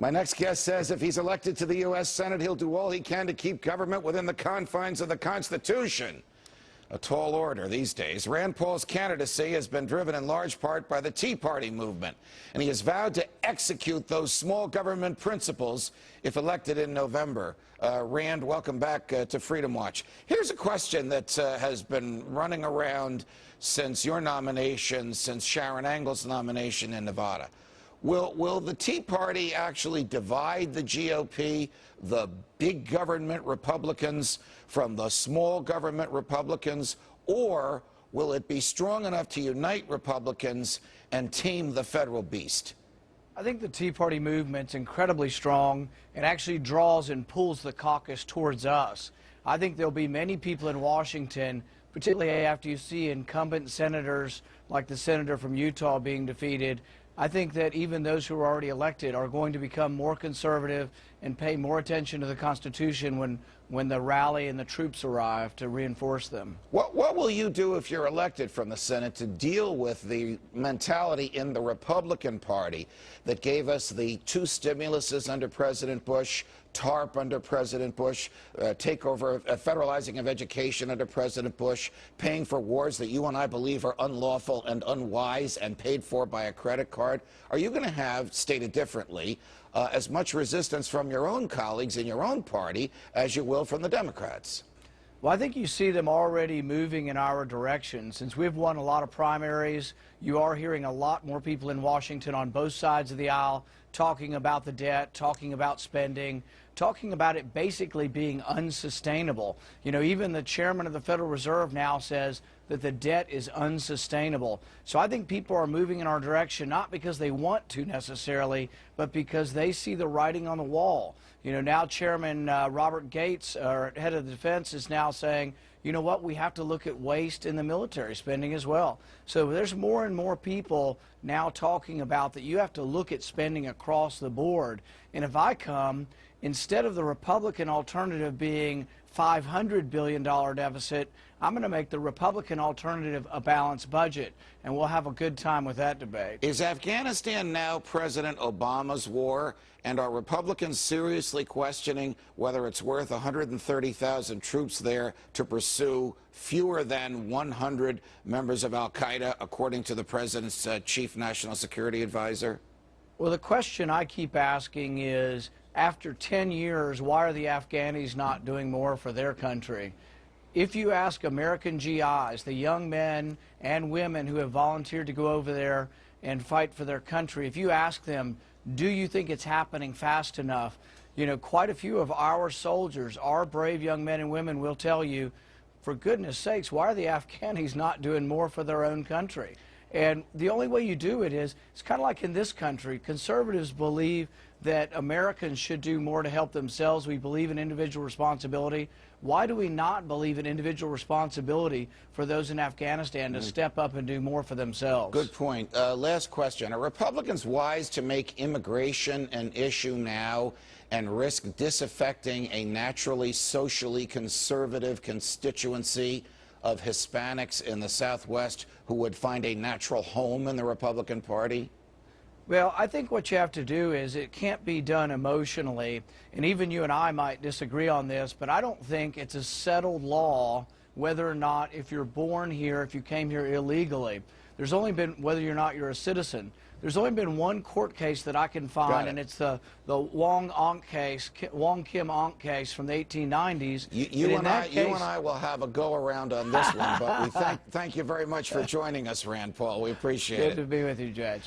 My next guest says if he's elected to the U.S. Senate, he'll do all he can to keep government within the confines of the Constitution. A tall order these days. Rand Paul's candidacy has been driven in large part by the Tea Party movement, and he has vowed to execute those small government principles if elected in November. Rand, welcome back to Freedom Watch. Here's a question that has been running around since your nomination, since Sharon Engel's nomination in Nevada. Will the Tea Party actually divide the GOP, the big government Republicans from the small government Republicans, or will it be strong enough to unite Republicans and tame the federal beast? I think the Tea Party movement's incredibly strong and actually draws and pulls the caucus towards us. I think there'll be many people in Washington, particularly after you see incumbent senators like the senator from Utah being defeated. I think that even those who are already elected are going to become more conservative and pay more attention to the Constitution when the rally and the troops arrive to reinforce them. What will you do if you're elected from the Senate to deal with the mentality in the Republican Party that gave us the two stimuluses under President Bush, TARP under President Bush, takeover, federalizing of education under President Bush, paying for wars that you and I believe are unlawful and unwise and paid for by a credit card? Are you going to have, stated differently, as much resistance from your own colleagues in your own party as you will from the Democrats? Well, I think you see them already moving in our direction. Since we've won a lot of primaries, you are hearing a lot more people in Washington on both sides of the aisle talking about the debt, talking about spending, talking about it basically being unsustainable. You know, even the chairman of the Federal Reserve now says that the debt is unsustainable. So I think people are moving in our direction, not because they want to necessarily, but because they see the writing on the wall. You know, now Chairman Robert Gates, our head of the defense, is now saying, you know what, we have to look at waste in the military spending as well. So there's more and more people now talking about that you have to look at spending across the board. And if I come, instead of the Republican alternative being $500 billion deficit, I'm going to make the Republican alternative a balanced budget, and we'll have a good time with that debate. Is Afghanistan now President Obama's war, and are Republicans seriously questioning whether it's worth 130,000 troops there to pursue fewer than 100 members of al-Qaeda, according to the president's chief national security advisor? Well, the question I keep asking is, after 10 years, why are the Afghanis not doing more for their country? If you ask American GIs, the young men and women who have volunteered to go over there and fight for their country, if you ask them, do you think it's happening fast enough? You know, quite a few of our soldiers, our brave young men and women will tell you, for goodness sakes, why are the Afghanis not doing more for their own country? And the only way you do it is, it's kind of like in this country, conservatives believe that Americans should do more to help themselves. We believe in individual responsibility. Why do we not believe in individual responsibility for those in Afghanistan to step up and do more for themselves? Good point. Last question. Are Republicans wise to make immigration an issue now and risk disaffecting a naturally socially conservative constituency of Hispanics in the Southwest who would find a natural home in the Republican Party? Well, I think what you have to do is it can't be done emotionally, and even you and I might disagree on this, but I don't think it's a settled law whether or not if you're born here, if you came here illegally. There's only been, whether or not you're a citizen, there's only been one court case that I can find, and it's the Wong Kim Onk case from the 1890s. You and I will have a go-around on this one, but we thank you very much for joining us, Rand Paul. We appreciate it. Good to be with you, Judge.